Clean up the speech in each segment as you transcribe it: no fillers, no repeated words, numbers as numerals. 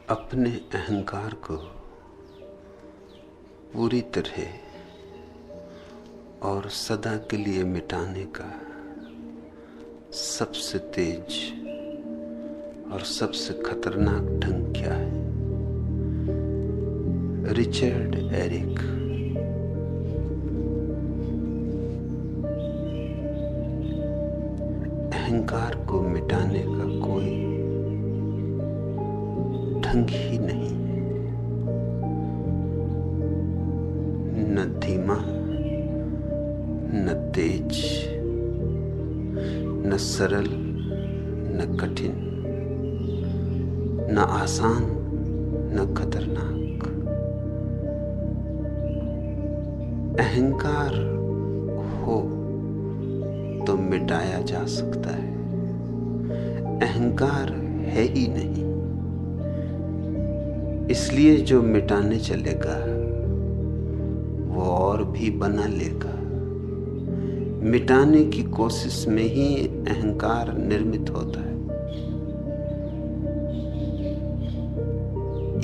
अपने अहंकार को पूरी तरह और सदा के लिए मिटाने का सबसे तेज और सबसे खतरनाक ढंग क्या है? Richard Eric. अहंकार को मिटाने का कोई ढंग ही नहीं है, न धीमा, न तेज, न सरल, न कठिन, न आसान, न खतरनाक। अहंकार हो तो मिटाया जा सकता है, अहंकार है ही नहीं। इसलिए जो मिटाने चलेगा वो और भी बना लेगा। मिटाने की कोशिश में ही अहंकार निर्मित होता है।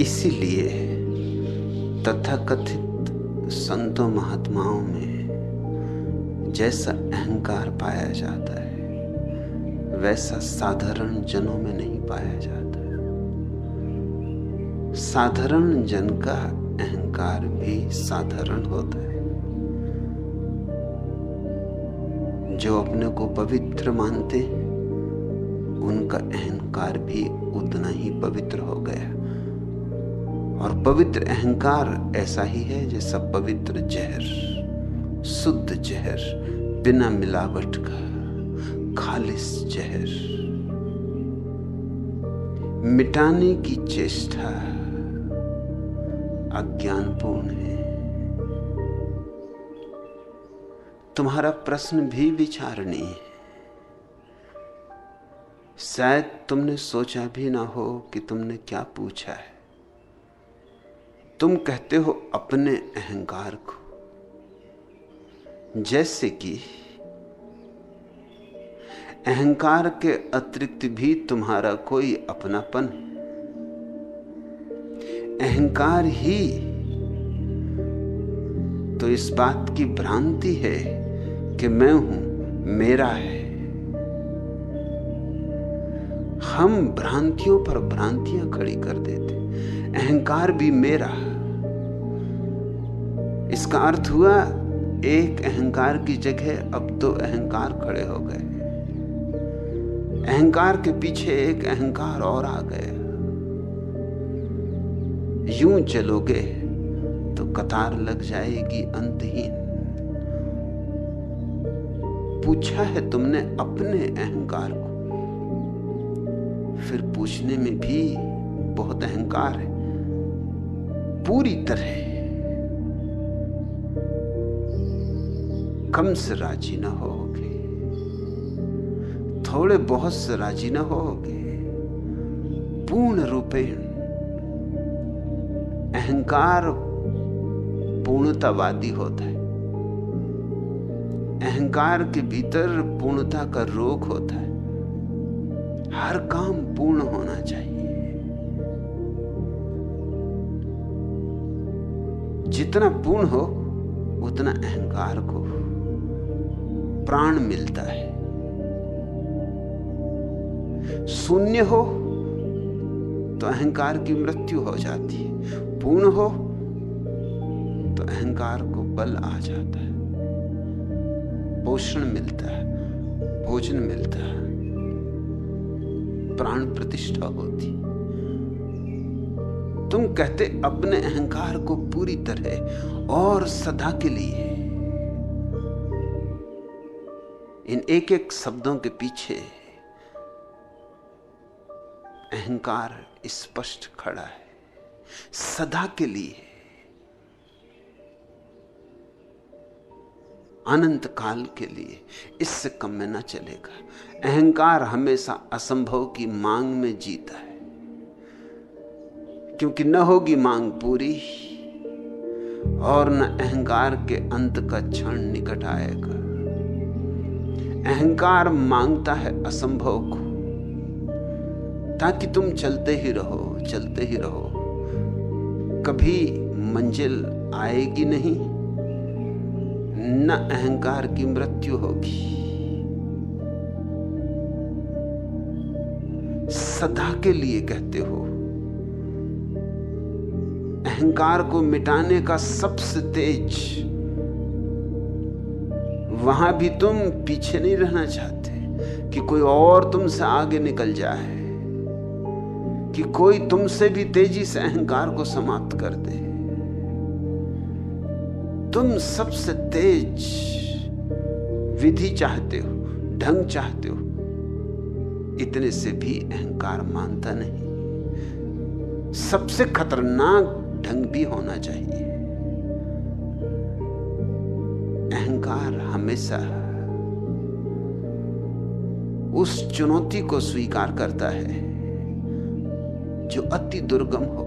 इसीलिए तथाकथित संतों महात्माओं में जैसा अहंकार पाया जाता है वैसा साधारण जनों में नहीं पाया जाता। साधारण जन का अहंकार भी साधारण होता है। जो अपने को पवित्र मानते हैं उनका अहंकार भी उतना ही पवित्र हो गया। और पवित्र अहंकार ऐसा ही है जैसा पवित्र जहर, शुद्ध जहर, बिना मिलावट का खालिस जहर। मिटाने की चेष्टा अज्ञानपूर्ण है। तुम्हारा प्रश्न भी विचारणीय है। शायद तुमने सोचा भी ना हो कि तुमने क्या पूछा है। तुम कहते हो अपने अहंकार को, जैसे कि अहंकार के अतिरिक्त भी तुम्हारा कोई अपनापन। अहंकार ही तो इस बात की भ्रांति है कि मैं हूं, मेरा है। हम भ्रांतियों पर भ्रांतियां खड़ी कर देते। अहंकार भी मेरा, इसका अर्थ हुआ एक अहंकार की जगह अब दो अहंकार खड़े हो गए। अहंकार के पीछे एक अहंकार और आ गया। यूं चलोगे तो कतार लग जाएगी अंतहीन। पूछा है तुमने अपने अहंकार को, फिर पूछने में भी बहुत अहंकार है। पूरी तरह कम से राजी न होगे, थोड़े बहुत से राजी न होगे। पूर्ण रूपेण अहंकार पूर्णतावादी होता है। अहंकार के भीतर पूर्णता का रोग होता है। हर काम पूर्ण होना चाहिए। जितना पूर्ण हो उतना अहंकार को प्राण मिलता है। शून्य हो तो अहंकार की मृत्यु हो जाती है। पूर्ण हो तो अहंकार को बल आ जाता है, पोषण मिलता है, भोजन मिलता है, प्राण प्रतिष्ठा होती। तुम कहते अपने अहंकार को पूरी तरह और सदा के लिए। इन एक एक शब्दों के पीछे अहंकार स्पष्ट खड़ा है। सदा के लिए, अनंत काल के लिए, इससे कम में ना चलेगा। अहंकार हमेशा असंभव की मांग में जीता है, क्योंकि न होगी मांग पूरी और न अहंकार के अंत का क्षण निकट आएगा। अहंकार मांगता है असंभव को, ताकि तुम चलते ही रहो, चलते ही रहो, कभी मंजिल आएगी नहीं, न अहंकार की मृत्यु होगी। सदा के लिए कहते हो। अहंकार को मिटाने का सबसे तेज, वहां भी तुम पीछे नहीं रहना चाहते कि कोई और तुमसे आगे निकल जाए, कि कोई तुमसे भी तेजी से अहंकार को समाप्त कर दे। तुम सबसे तेज विधि चाहते हो, ढंग चाहते हो, इतने से भी अहंकार मानता नहीं। सबसे खतरनाक ढंग भी होना चाहिए। अहंकार हमेशा उस चुनौती को स्वीकार करता है जो अति दुर्गम हो।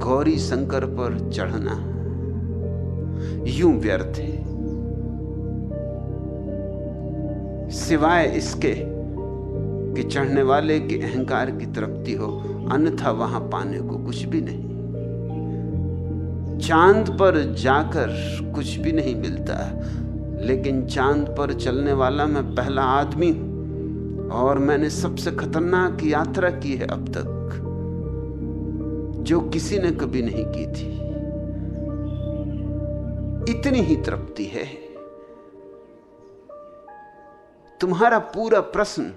गौरी शंकर पर चढ़ना यूं व्यर्थ है, सिवाय इसके कि चढ़ने वाले के अहंकार की तृप्ति हो, अन्यथा वहां पाने को कुछ भी नहीं। चांद पर जाकर कुछ भी नहीं मिलता, लेकिन चांद पर चलने वाला मैं पहला आदमी हूं, और मैंने सबसे खतरनाक यात्रा की है अब तक, जो किसी ने कभी नहीं की थी। इतनी ही तृप्ति है। तुम्हारा पूरा प्रश्न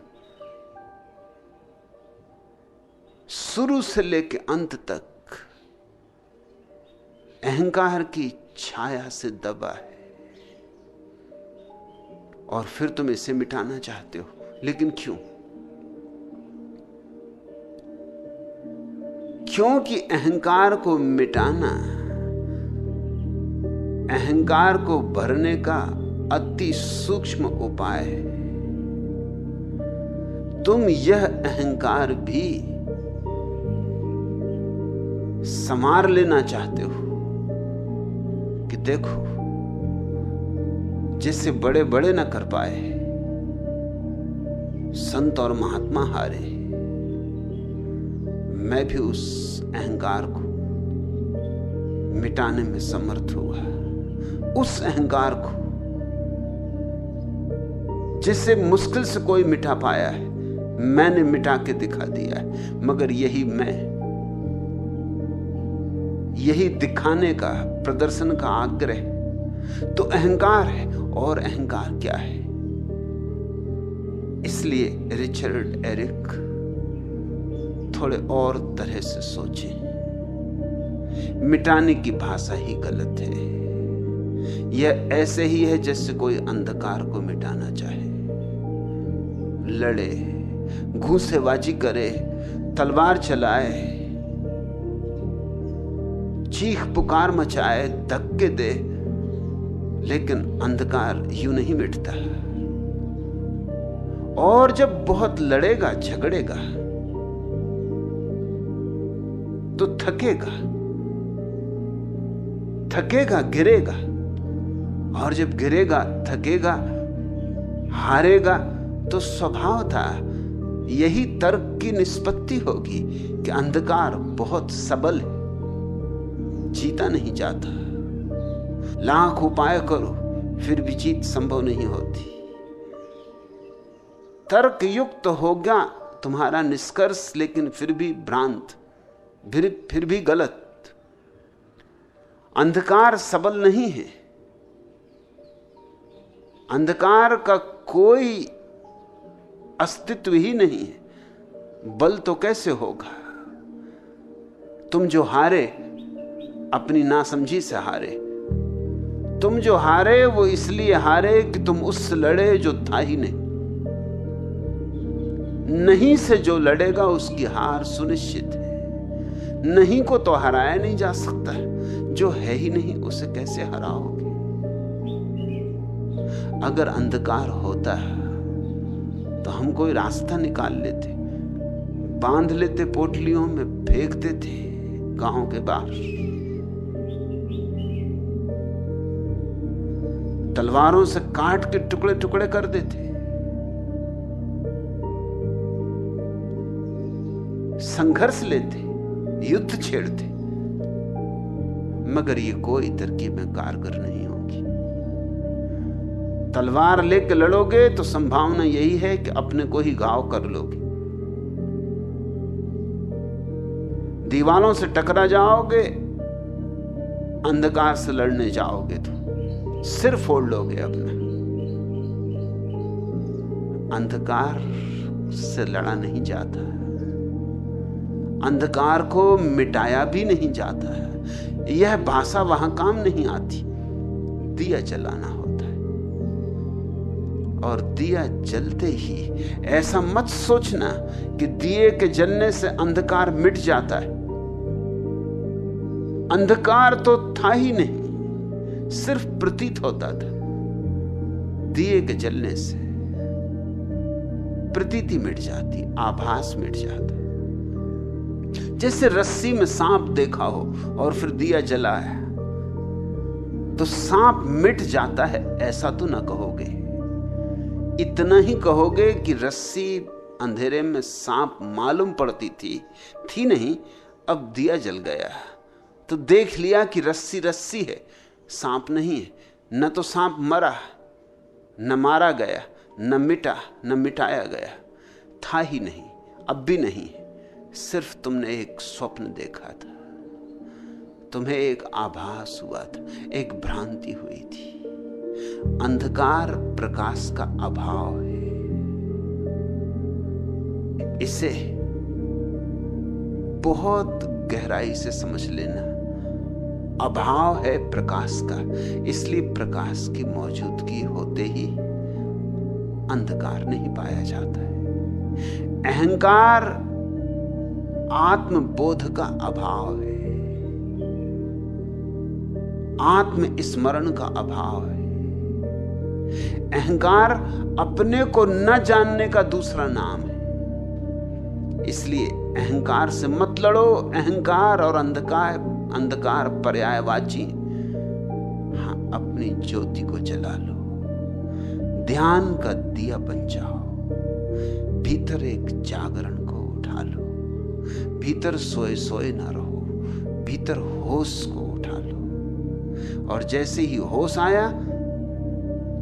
शुरू से लेकर अंत तक अहंकार की छाया से दबा है, और फिर तुम इसे मिटाना चाहते हो। लेकिन क्यों? क्योंकि अहंकार को मिटाना अहंकार को भरने का अति सूक्ष्म उपाय है। तुम यह अहंकार भी संवार लेना चाहते हो कि देखो, जिससे बड़े बड़े न कर पाए, संत और महात्मा हारे, मैं भी उस अहंकार को मिटाने में समर्थ हुआ। उस अहंकार को जिससे मुश्किल से कोई मिटा पाया है, मैंने मिटा के दिखा दिया है। मगर यही मैं, यही दिखाने का, प्रदर्शन का आग्रह तो अहंकार है। और अहंकार क्या है? इसलिए रिचर्ड एरिक थोड़े और तरह से सोचे। मिटाने की भाषा ही गलत है। यह ऐसे ही है जैसे कोई अंधकार को मिटाना चाहे, लड़े, घूंसेबाजी करे, तलवार चलाए, चीख पुकार मचाए, धक्के दे, लेकिन अंधकार यूं नहीं मिटता। और जब बहुत लड़ेगा, झगड़ेगा, तो थकेगा, गिरेगा, और जब गिरेगा, थकेगा, हारेगा, तो स्वभाव था यही तर्क की निष्पत्ति होगी कि अंधकार बहुत सबल है, जीता नहीं जाता। लाख उपाय करो फिर भी जीत संभव नहीं होती। तर्क युक्त होगा तुम्हारा निष्कर्ष, लेकिन फिर भी भ्रांत, फिर भी गलत। अंधकार सबल नहीं है। अंधकार का कोई अस्तित्व ही नहीं है। बल तो कैसे होगा? तुम जो हारे अपनी नासमझी से हारे। तुम जो हारे वो इसलिए हारे कि तुम उससे लड़े जो था ही नहीं। नहीं से जो लड़ेगा उसकी हार सुनिश्चित है। नहीं को तो हराया नहीं जा सकता, जो है ही नहीं उसे कैसे हराओगे? अगर अंधकार होता तो हम कोई रास्ता निकाल लेते, बांध लेते, पोटलियों में फेंक देते गांव के बाहर, तलवारों से काट के टुकड़े टुकड़े कर देते। संघर्ष लेते, युद्ध छेड़ते, मगर ये कोई तरकीबें कारगर नहीं होगी। तलवार लेकर लड़ोगे तो संभावना यही है कि अपने को ही घाव कर लोगे। दीवारों से टकरा जाओगे, अंधकार से लड़ने जाओगे तो सिर फोड़ लोगे अपना। अंधकार से लड़ा नहीं जाता, अंधकार को मिटाया भी नहीं जाता है। यह भाषा वहां काम नहीं आती। दिया जलाना होता है, और दिया जलते ही ऐसा मत सोचना कि दिए के जलने से अंधकार मिट जाता है। अंधकार तो था ही नहीं, सिर्फ प्रतीत होता था। दिए के जलने से प्रतीति मिट जाती, आभास मिट जाता। जैसे रस्सी में सांप देखा हो और फिर दिया जला है तो सांप मिट जाता है, ऐसा तो ना कहोगे। इतना ही कहोगे कि रस्सी अंधेरे में सांप मालूम पड़ती थी नहीं, अब दिया जल गया तो देख लिया कि रस्सी रस्सी है, सांप नहीं है। न तो सांप मरा, न मारा गया, न मिटा, न मिटाया गया, था ही नहीं, अब भी नहीं। सिर्फ तुमने एक स्वप्न देखा था, तुम्हें एक आभास हुआ था, एक भ्रांति हुई थी। अंधकार प्रकाश का अभाव है, इसे बहुत गहराई से समझ लेना। अभाव है प्रकाश का, इसलिए प्रकाश की मौजूदगी होते ही अंधकार नहीं पाया जाता है। अहंकार आत्मबोध का अभाव है, आत्मस्मरण का अभाव है। अहंकार अपने को न जानने का दूसरा नाम है। इसलिए अहंकार से मत लड़ो। अहंकार और अंधकार पर्यायवाची। हाँ, अपनी ज्योति को जला लो, ध्यान का दिया बन जाओ, भीतर एक जागरण को उठा लो, भीतर सोए सोए ना रहो, भीतर होश को उठा लो। और जैसे ही होश आया,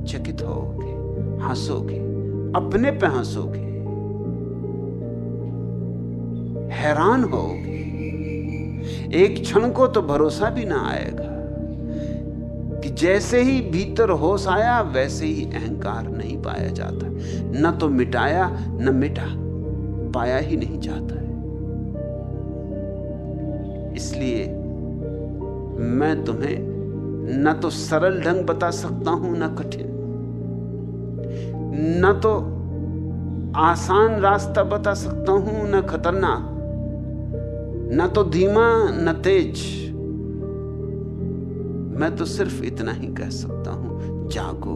चकित होगे, हंसोगे, अपने पे हंसोगे, हैरान होगे। एक क्षण को तो भरोसा भी ना आएगा कि जैसे ही भीतर होश आया वैसे ही अहंकार नहीं पाया जाता। न तो मिटाया न मिटा, पाया ही नहीं जाता है। इसलिए मैं तुम्हें न तो सरल ढंग बता सकता हूं न कठिन, न तो आसान रास्ता बता सकता हूं न खतरनाक, न तो धीमा न तेज। मैं तो सिर्फ इतना ही कह सकता हूं, जागो।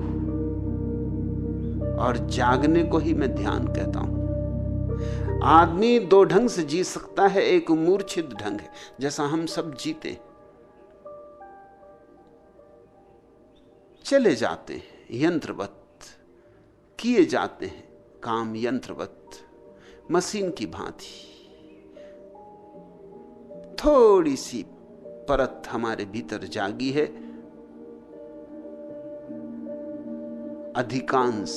और जागने को ही मैं ध्यान कहता हूं। आदमी दो ढंग से जी सकता है, एक मूर्छित ढंग है, जैसा हम सब जीते, चले जाते हैं, यंत्रवत किए जाते हैं काम, यंत्रवत, मशीन की भांति। थोड़ी सी परत हमारे भीतर जागी है, अधिकांश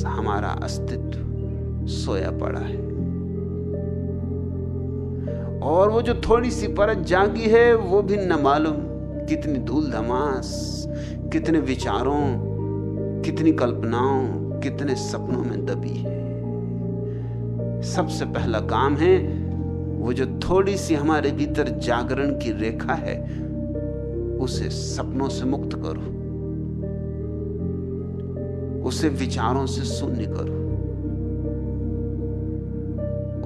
हमारा अस्तित्व सोया पड़ा है। और वो जो थोड़ी सी परत जागी है, वो भी न मालूम कितनी धूल धमास, कितने विचारों, कितनी कल्पनाओं, कितने सपनों में दबी है। सबसे पहला काम है वो जो थोड़ी सी हमारे भीतर जागरण की रेखा है, उसे सपनों से मुक्त करो, उसे विचारों से शून्य करो,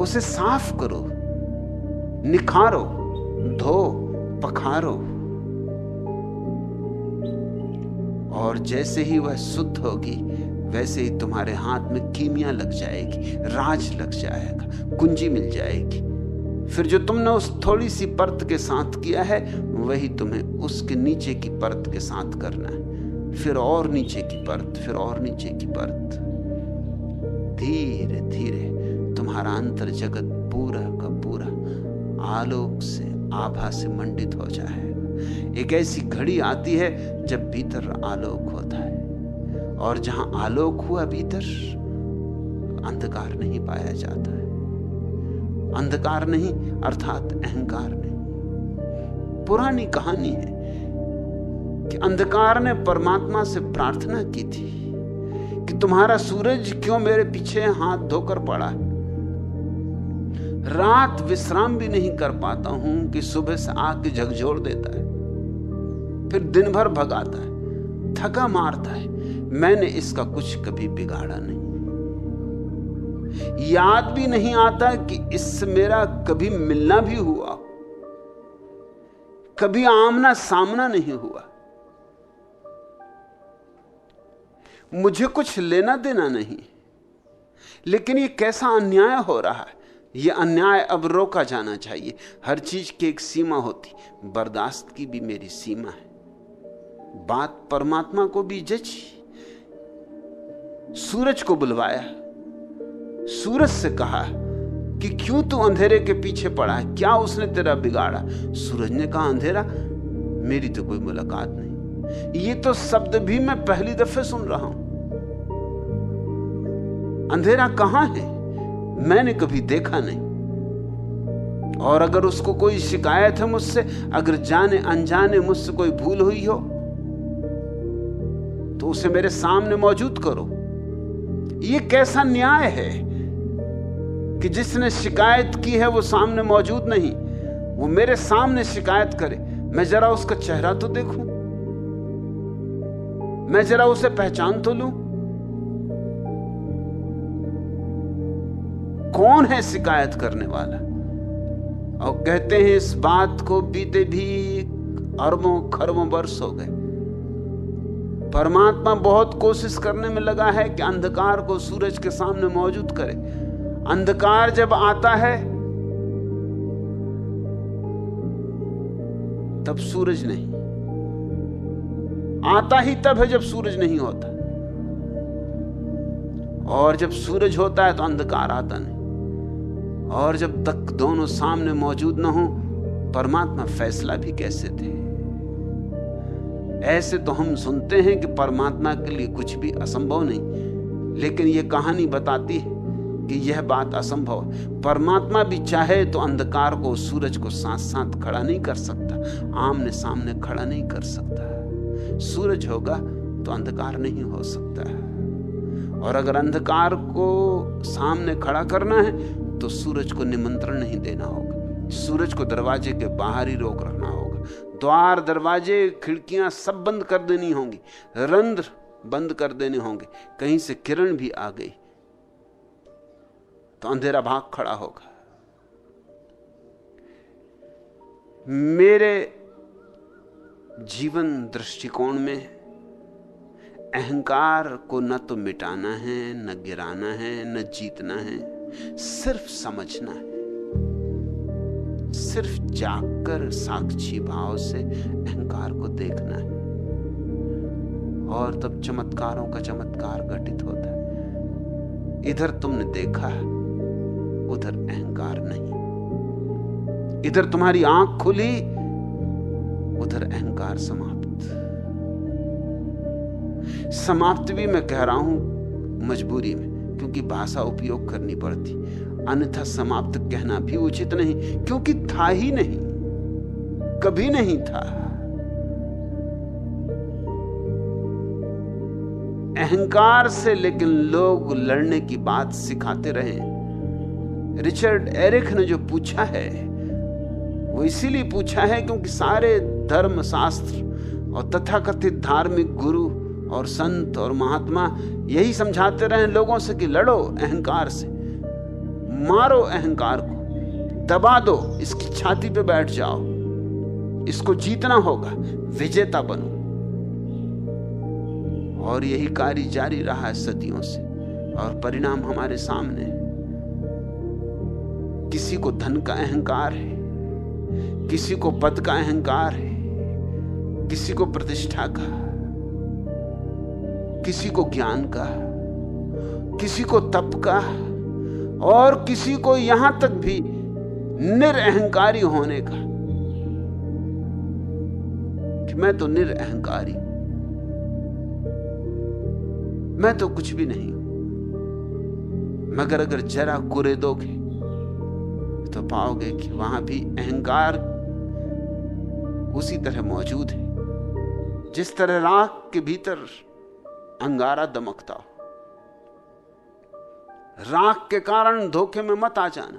उसे साफ करो, निखारो, धो, पखारो। और जैसे ही वह शुद्ध होगी, वैसे ही तुम्हारे हाथ में कीमिया लग जाएगी, राज लग जाएगा, कुंजी मिल जाएगी। फिर जो तुमने उस थोड़ी सी परत के साथ किया है, वही तुम्हें उसके नीचे की परत के साथ करना है। फिर और नीचे की परत, फिर और नीचे की परत। धीरे धीरे तुम्हारा अंतर जगत पूरा का पूरा आलोक से, आभा से मंडित हो जाएगा। एक ऐसी घड़ी आती है जब भीतर आलोक होता है, और जहां आलोक हुआ भीतर, अंधकार नहीं पाया जाता है। अंधकार नहीं अर्थात अहंकार नहीं। पुरानी कहानी है कि अंधकार ने परमात्मा से प्रार्थना की थी कि तुम्हारा सूरज क्यों मेरे पीछे हाथ धोकर पड़ा है? रात विश्राम भी नहीं कर पाता हूं कि सुबह से आके झकझोर देता है, फिर दिन भर भगाता है, थका मारता है। मैंने इसका कुछ कभी बिगाड़ा नहीं। याद भी नहीं आता कि इससे मेरा कभी मिलना भी हुआ, कभी आमना सामना नहीं हुआ। मुझे कुछ लेना देना नहीं, लेकिन ये कैसा अन्याय हो रहा है। ये अन्याय अब रोका जाना चाहिए। हर चीज की एक सीमा होती, बर्दाश्त की भी मेरी सीमा है। बात परमात्मा को भी जची। सूरज को बुलवाया, सूरज से कहा कि क्यों तू अंधेरे के पीछे पड़ा है, क्या उसने तेरा बिगाड़ा? सूरज ने कहा, अंधेरा? मेरी तो कोई मुलाकात नहीं। ये तो शब्द भी मैं पहली दफे सुन रहा हूं। अंधेरा कहां है? मैंने कभी देखा नहीं। और अगर उसको कोई शिकायत है मुझसे, अगर जाने अनजाने मुझसे कोई भूल हुई हो, तो उसे मेरे सामने मौजूद करो। ये कैसा न्याय है कि जिसने शिकायत की है वो सामने मौजूद नहीं, वो मेरे सामने शिकायत करे। मैं जरा उसका चेहरा तो देखूं, मैं जरा उसे पहचान तो लूं। कौन है शिकायत करने वाला? और कहते हैं इस बात को बीते भी अरबों खरबों वर्ष हो गए। परमात्मा बहुत कोशिश करने में लगा है कि अंधकार को सूरज के सामने मौजूद करे। अंधकार जब आता है तब सूरज नहीं आता, ही तब है जब सूरज नहीं होता, और जब सूरज होता है तो अंधकार आता नहीं। और जब तक दोनों सामने मौजूद न हो, परमात्मा फैसला भी कैसे दे? ऐसे तो हम सुनते हैं कि परमात्मा के लिए कुछ भी असंभव नहीं, लेकिन यह कहानी बताती है कि यह बात असंभव है। परमात्मा भी चाहे तो अंधकार को, सूरज को साथ साथ खड़ा नहीं कर सकता, आमने सामने खड़ा नहीं कर सकता। सूरज होगा तो अंधकार नहीं हो सकता है, और अगर अंधकार को सामने खड़ा करना है तो सूरज को निमंत्रण नहीं देना होगा। सूरज को दरवाजे के बाहर ही रोक रखना होगा। द्वार, दरवाजे, खिड़कियां सब बंद कर देनी होंगी, रंध्र बंद कर देने होंगे। कहीं से किरण भी आ गई तो अंधेरा भाग खड़ा होगा। मेरे जीवन दृष्टिकोण में अहंकार को न तो मिटाना है, न गिराना है, न जीतना है, सिर्फ समझना है। सिर्फ जागकर साक्षी भाव से अहंकार को देखना है, और तब चमत्कारों का चमत्कार घटित होता है। इधर तुमने देखा, उधर अहंकार नहीं। इधर तुम्हारी आंख खुली, उधर अहंकार समाप्त। समाप्त भी मैं कह रहा हूं मजबूरी में, क्योंकि भाषा उपयोग करनी पड़ती, अन्यथा समाप्त कहना भी उचित नहीं, क्योंकि था ही नहीं, कभी नहीं था। अहंकार से लेकिन लोग लड़ने की बात सिखाते रहे। रिचर्ड एरिक ने जो पूछा है वो इसीलिए पूछा है क्योंकि सारे धर्म शास्त्र और तथाकथित धार्मिक गुरु और संत और महात्मा यही समझाते रहे लोगों से कि लड़ो अहंकार से, मारो अहंकार को, दबा दो, इसकी छाती पे बैठ जाओ, इसको जीतना होगा, विजेता बनो। और यही कार्य जारी रहा है सदियों से, और परिणाम हमारे सामने है। किसी को धन का अहंकार है, किसी को पद का अहंकार है, किसी को प्रतिष्ठा का, किसी को ज्ञान का, किसी को तप का, और किसी को यहां तक भी निरअहंकारी होने का कि मैं तो निरअहंकारी, मैं तो कुछ भी नहीं, मगर अगर जरा कुरेदोगे तो पाओगे कि वहां भी अहंकार उसी तरह मौजूद है जिस तरह राख के भीतर अंगारा दमकता हो। राख के कारण धोखे में मत आ जाना।